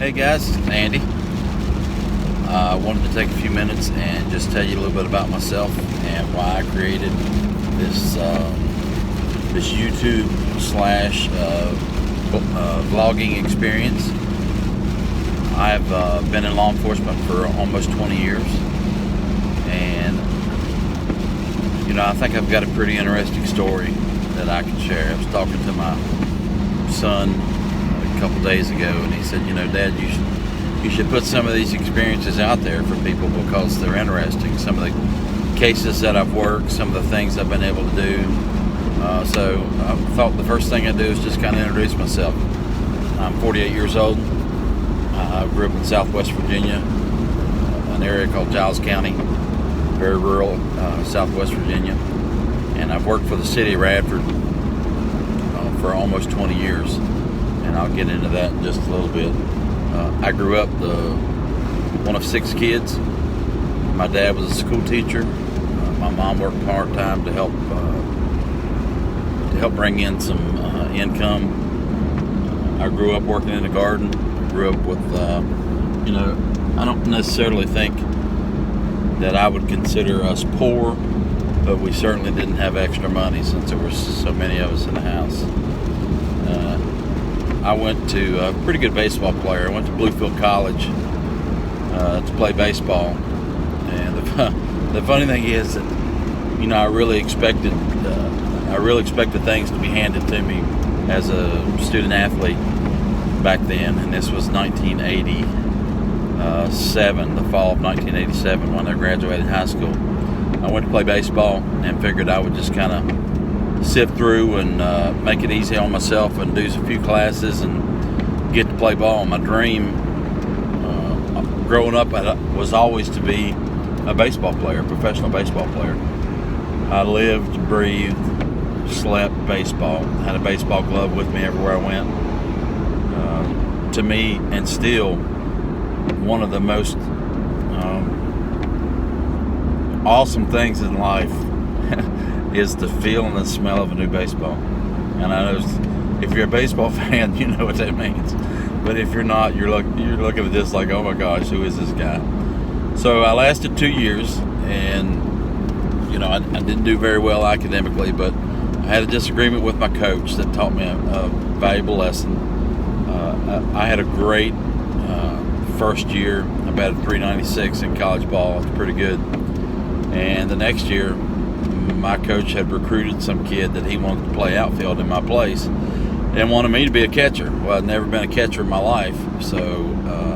Hey guys, it's Andy. I wanted to take a few minutes and just tell you a little bit about myself and why I created this YouTube slash vlogging experience. I've been in law enforcement for almost 20 years, and I think I've got a pretty interesting story that I can share. I was talking to my son a couple days ago, and he said, Dad, you should put some of these experiences out there for people because they're interesting. Some of the cases that I've worked, some of the things I've been able to do. So I thought the first thing I'd do is just kind of introduce myself. I'm 48 years old. I grew up in Southwest Virginia, an area called Giles County, very rural Southwest Virginia. And I've worked for the city of Radford for almost 20 years. And I'll get into that in just a little bit. I grew up one of 6 kids. My dad was a school teacher. My mom worked part-time to help bring in some income. I grew up working in the garden. I grew up with, I don't necessarily think that I would consider us poor, but we certainly didn't have extra money since there were so many of us in the house. I went to a pretty good baseball player. I went to Bluefield College to play baseball, and the funny thing is that I really expected things to be handed to me as a student athlete back then, and this was 1987, the fall of 1987, when I graduated high school. I went to play baseball and figured I would just kind of sift through and make it easy on myself and do a few classes and get to play ball. My dream growing up was always to be a baseball player, a professional baseball player. I lived, breathed, slept baseball, had a baseball glove with me everywhere I went. To me, and still, one of the most awesome things in life is the feel and the smell of a new baseball. And I know if you're a baseball fan, you know what that means. But if you're not, you're looking at this like, oh my gosh, who is this guy? So I lasted 2 years, and I didn't do very well academically, but I had a disagreement with my coach that taught me a valuable lesson. I had a great first year. I batted .396 in college ball. It's pretty good. And the next year, my coach had recruited some kid that he wanted to play outfield in my place and wanted me to be a catcher. Well, I'd never been a catcher in my life, so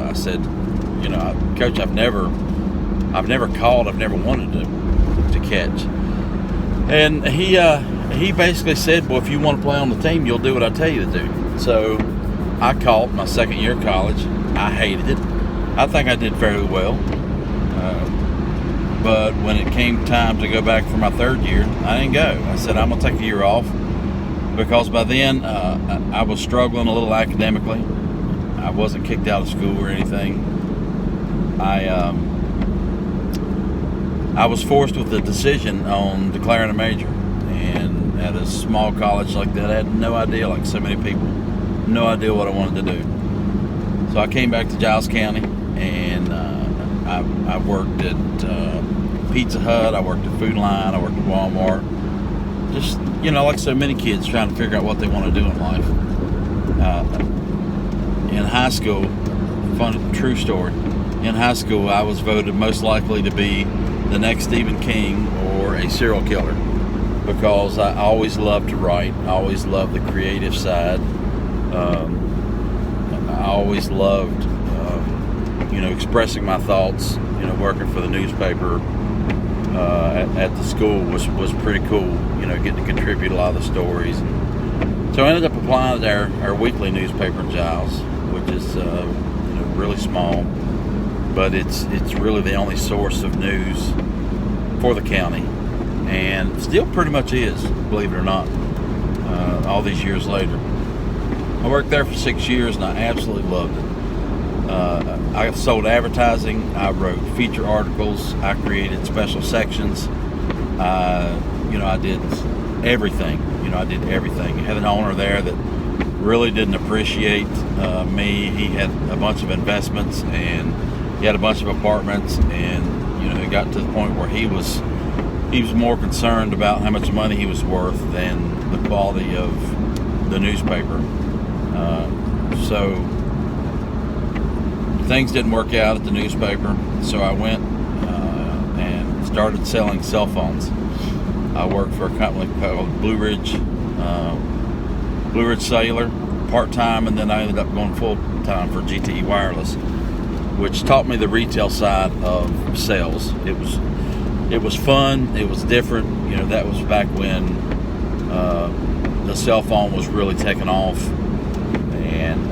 I said, Coach, I've never called. I've never wanted to catch. And he basically said, well, if you want to play on the team, you'll do what I tell you to do. So I caught my second year of college. I hated it. I think I did fairly well. But when it came time to go back for my third year, I didn't go. I said, I'm going to take a year off, because by then I was struggling a little academically. I wasn't kicked out of school or anything. I was forced with a decision on declaring a major. And at a small college like that, I had no idea, like so many people, no idea what I wanted to do. So I came back to Giles County, and I worked at Pizza Hut, I worked at Food Line, I worked at Walmart. Just, like so many kids trying to figure out what they want to do in life. In high school, true story, in high school I was voted most likely to be the next Stephen King or a serial killer, because I always loved to write. I always loved the creative side. I always loved expressing my thoughts. Working for the newspaper at the school was pretty cool. Getting to contribute a lot of the stories. So I ended up applying to our weekly newspaper in Giles, which is really small, but it's really the only source of news for the county, and still pretty much is, believe it or not, all these years later. I worked there for 6 years, and I absolutely loved it. I sold advertising. I wrote feature articles. I created special sections. I did everything. I had an owner there that really didn't appreciate me. He had a bunch of investments and he had a bunch of apartments, and it got to the point where he was more concerned about how much money he was worth than the quality of the newspaper. So things didn't work out at the newspaper, so I went and started selling cell phones. I worked for a company called Blue Ridge Cellular, part-time, and then I ended up going full-time for GTE Wireless, which taught me the retail side of sales. It was fun, it was different. That was back when the cell phone was really taking off, and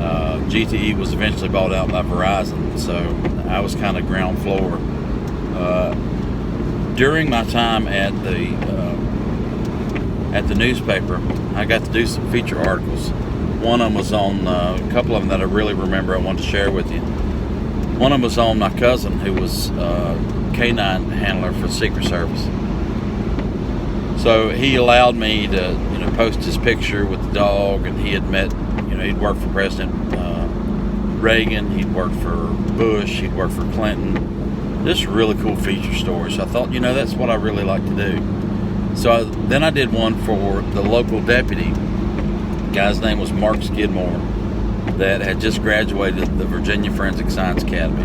GTE was eventually bought out by Verizon, so I was kind of ground floor. During my time at the newspaper, I got to do some feature articles. One of them was on a couple of them that I really remember I wanted to share with you. One of them was on my cousin, who was K9 handler for the Secret Service. So he allowed me to post his picture with the dog, and he had met, he'd worked for President Reagan, he'd worked for Bush, he'd worked for Clinton. Just really cool feature stories. So I thought, that's what I really like to do. So then I did one for the local deputy. The guy's name was Mark Skidmore, that had just graduated the Virginia Forensic Science Academy.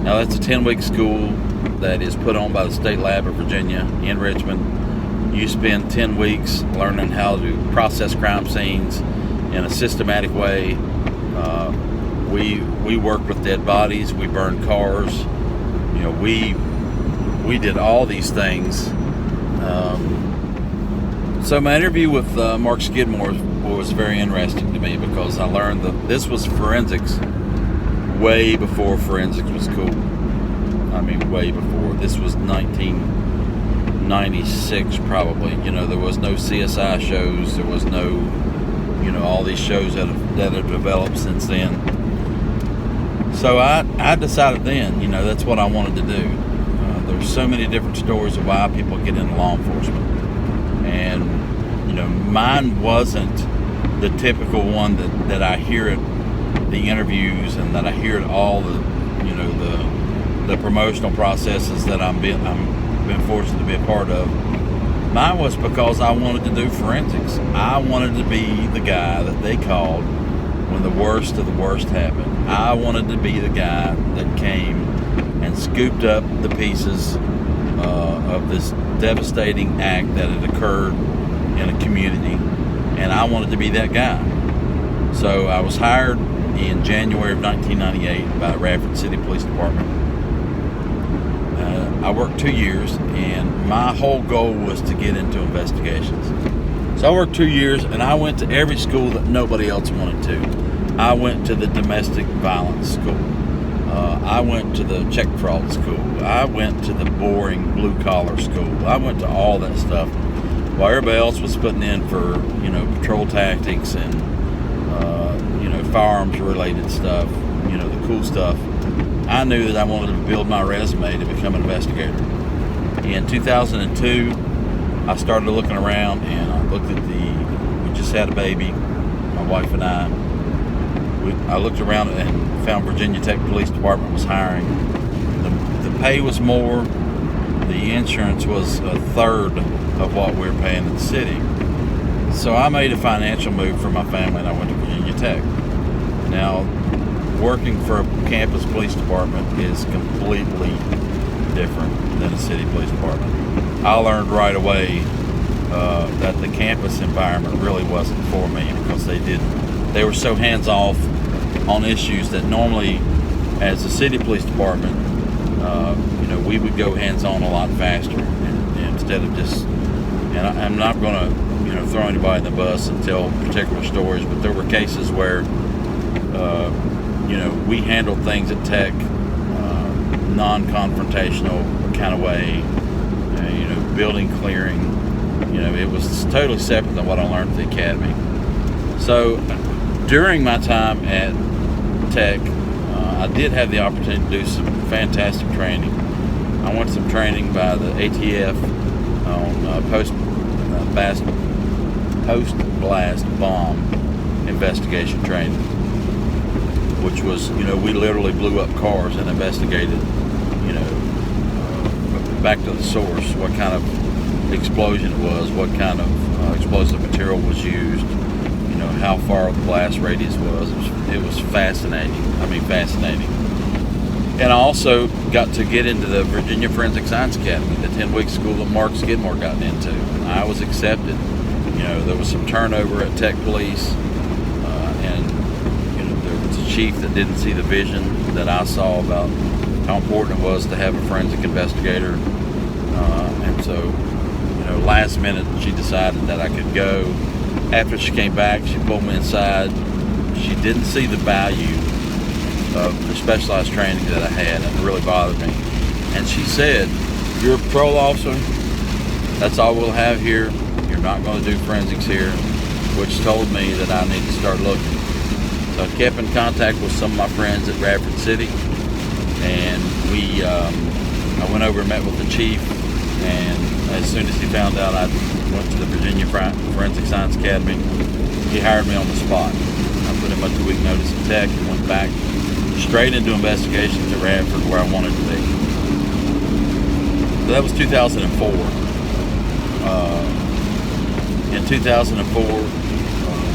Now that's a 10-week school that is put on by the State Lab of Virginia in Richmond. You spend 10 weeks learning how to process crime scenes in a systematic way. We worked with dead bodies, we burned cars, we did all these things. So my interview with Mark Skidmore was very interesting to me, because I learned that this was forensics way before forensics was cool. I mean, way before. This was 1996 probably. There was no CSI shows. There was no, all these shows that have developed since then. So I decided then, that's what I wanted to do. There's so many different stories of why people get into law enforcement. And, mine wasn't the typical one that I hear at the interviews and that I hear at all the promotional processes that I've been fortunate to be a part of. Mine was because I wanted to do forensics. I wanted to be the guy that they called when the worst of the worst happened. I wanted to be the guy that came and scooped up the pieces of this devastating act that had occurred in a community, and I wanted to be that guy. So I was hired in January of 1998 by Radford City Police Department. I worked 2 years, and my whole goal was to get into investigations. So I worked 2 years, and I went to every school that nobody else wanted to. I went to the domestic violence school. I went to the check fraud school. I went to the boring blue-collar school. I went to all that stuff. While everybody else was putting in for, patrol tactics and, firearms-related stuff, the cool stuff, I knew that I wanted to build my resume to become an investigator. In 2002, I started looking around, and I looked at we just had a baby, my wife and I looked around and found Virginia Tech Police Department was hiring. The pay was more, the insurance was a third of what we were paying in the city. So I made a financial move for my family, and I went to Virginia Tech. Now, working for a campus police department is completely different than a city police department. I learned right away that the campus environment really wasn't for me, because they were so hands-off on issues that normally, as a city police department, we would go hands-on a lot faster, and instead of just, and I'm not going to, throw anybody in the bus and tell particular stories, but there were cases where, we handled things at Tech, non-confrontational kind of way, building clearing, it was totally separate than what I learned at the academy. So during my time at Tech, I did have the opportunity to do some fantastic training. I went to some training by the ATF on post-blast bomb investigation training, which was, we literally blew up cars and investigated, back to the source, what kind of explosion it was, what kind of explosive material was used, how far the blast radius was. It was fascinating. Fascinating. And I also got to get into the Virginia Forensic Science Academy, the 10-week school that Mark Skidmore got into. And I was accepted. There was some turnover at Tech Police, and there was a chief that didn't see the vision that I saw about how important it was to have a forensic investigator. And so, last minute she decided that I could go. After she came back, she pulled me inside. She didn't see the value of the specialized training that I had, and it really bothered me. And she said, "You're a patrol officer. That's all we'll have here. You're not going to do forensics here," which told me that I need to start looking. So I kept in contact with some of my friends at Radford City, and I went over and met with the chief, and as soon as he found out I went to the Virginia Forensic Science Academy, he hired me on the spot. I put in my 2-week notice at Tech and went back straight into investigations at Radford, where I wanted to be. So that was 2004. In 2004,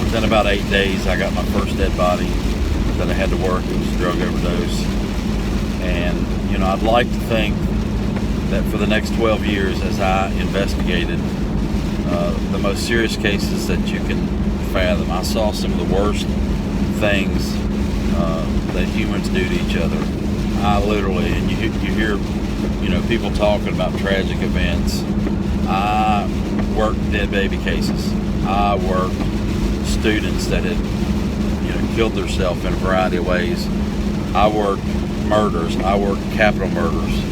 within about 8 days, I got my first dead body that I had to work. It was a drug overdose. And, I'd like to think that for the next 12 years, as I investigated the most serious cases that you can fathom, I saw some of the worst things that humans do to each other. I literally, and you hear, people talking about tragic events. I worked dead baby cases. I worked students that had, killed themselves in a variety of ways. I worked murders. I worked capital murders.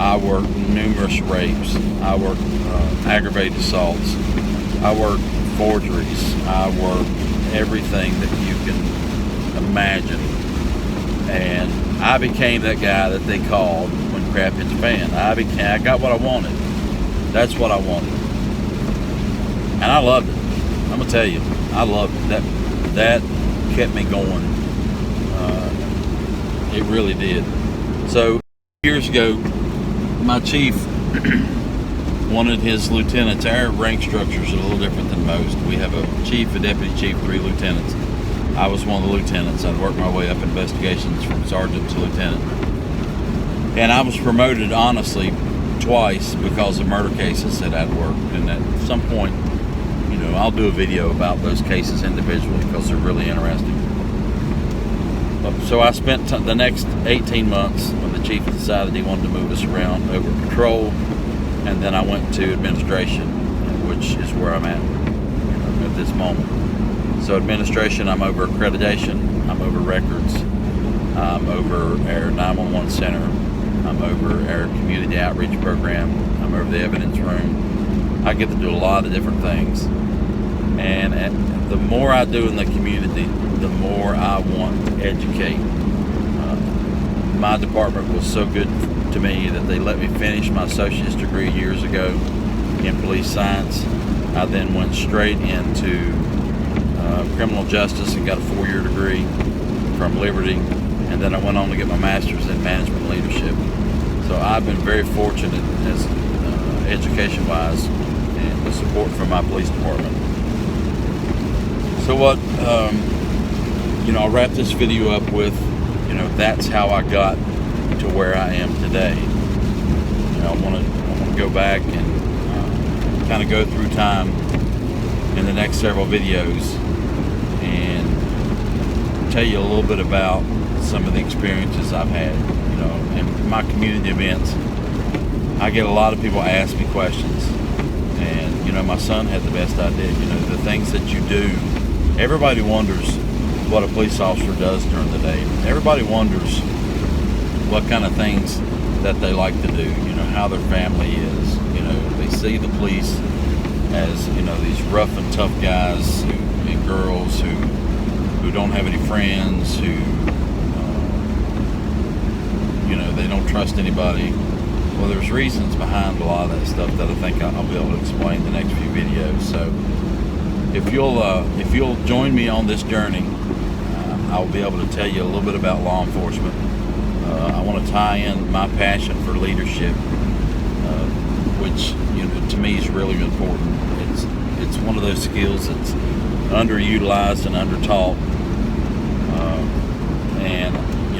I worked numerous rapes. I worked aggravated assaults. I worked forgeries. I worked everything that you can imagine. And I became that guy that they called when crap hits the fan. I got what I wanted. That's what I wanted. And I loved it. I'm going to tell you, I loved it. That kept me going. It really did. So years ago, my chief wanted his lieutenants. Our rank structure is a little different than most. We have a chief, a deputy chief, 3 lieutenants. I was one of the lieutenants. I'd worked my way up investigations from sergeant to lieutenant. And I was promoted, honestly, twice because of murder cases that I'd worked. And at some point, I'll do a video about those cases individually because they're really interesting. So I spent the next 18 months when the chief decided he wanted to move us around over patrol, and then I went to administration, which is where I'm at this moment. So administration, I'm over accreditation, I'm over records, I'm over our 911 center, I'm over our community outreach program, I'm over the evidence room. I get to do a lot of different things. And the more I do in the community, the more I want to educate. My department was so good to me that they let me finish my associate's degree years ago in police science. I then went straight into criminal justice and got a 4-year degree from Liberty, and then I went on to get my master's in management leadership. So I've been very fortunate as education-wise and the support from my police department. So what, I'll wrap this video up with, that's how I got to where I am today. I want to go back and kind of go through time in the next several videos and tell you a little bit about some of the experiences I've had. In my community events, I get a lot of people ask me questions, and my son had the best idea. The things that you do. Everybody wonders what a police officer does during the day. Everybody wonders what kind of things that they like to do, how their family is. They see the police as, these rough and tough guys and girls who don't have any friends, who, they don't trust anybody. Well, there's reasons behind a lot of that stuff that I think I'll be able to explain in the next few videos. So if you'll join me on this journey, I'll be able to tell you a little bit about law enforcement. I want to tie in my passion for leadership, which to me is really important. It's one of those skills that's underutilized and undertaught. And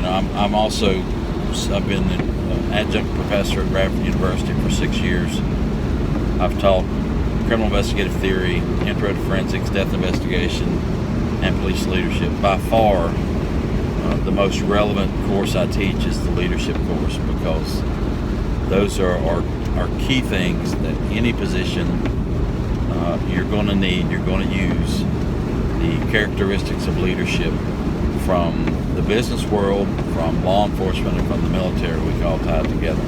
I've been an adjunct professor at Bradford University for 6 years. I've taught criminal investigative theory, intro to forensics, death investigation, and police leadership. By far, the most relevant course I teach is the leadership course, because those are key things that any position you're going to need, you're going to use. The characteristics of leadership from the business world, from law enforcement, and from the military, we can all tie it together.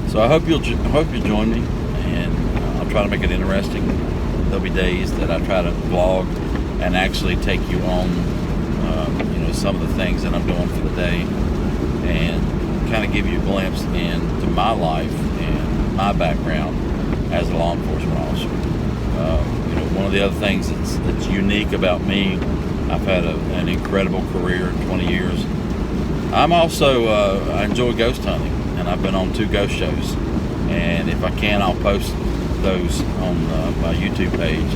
So I hope you'll join me, and I'll try to make it interesting. There'll be days that I try to vlog and actually take you on some of the things that I'm doing for the day, and kind of give you a glimpse into my life and my background as a law enforcement officer. One of the other things that's unique about me, I've had an incredible career, 20 years. I'm also, I enjoy ghost hunting, and I've been on 2 ghost shows. And if I can, I'll post those on my YouTube page,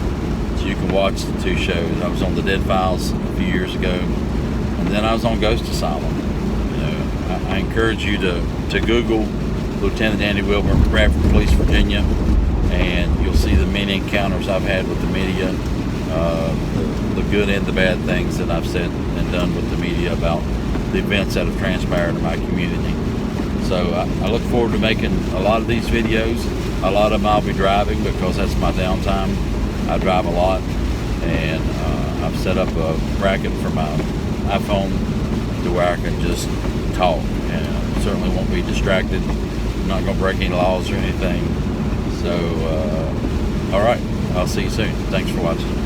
so you can watch the 2 shows. I was on the Dead Files a few years ago, and then I was on Ghost Asylum. I encourage you to Google Lieutenant Andy Wilburn, Bradford Police, Virginia, and you'll see the many encounters I've had with the media, the good and the bad things that I've said and done with the media about the events that have transpired in my community. So I look forward to making a lot of these videos. A lot of them I'll be driving, because that's my downtime. I drive a lot, and I've set up a bracket for my iPhone to where I can just talk, and I certainly won't be distracted. I'm not going to break any laws or anything. So, all right, I'll see you soon. Thanks for watching.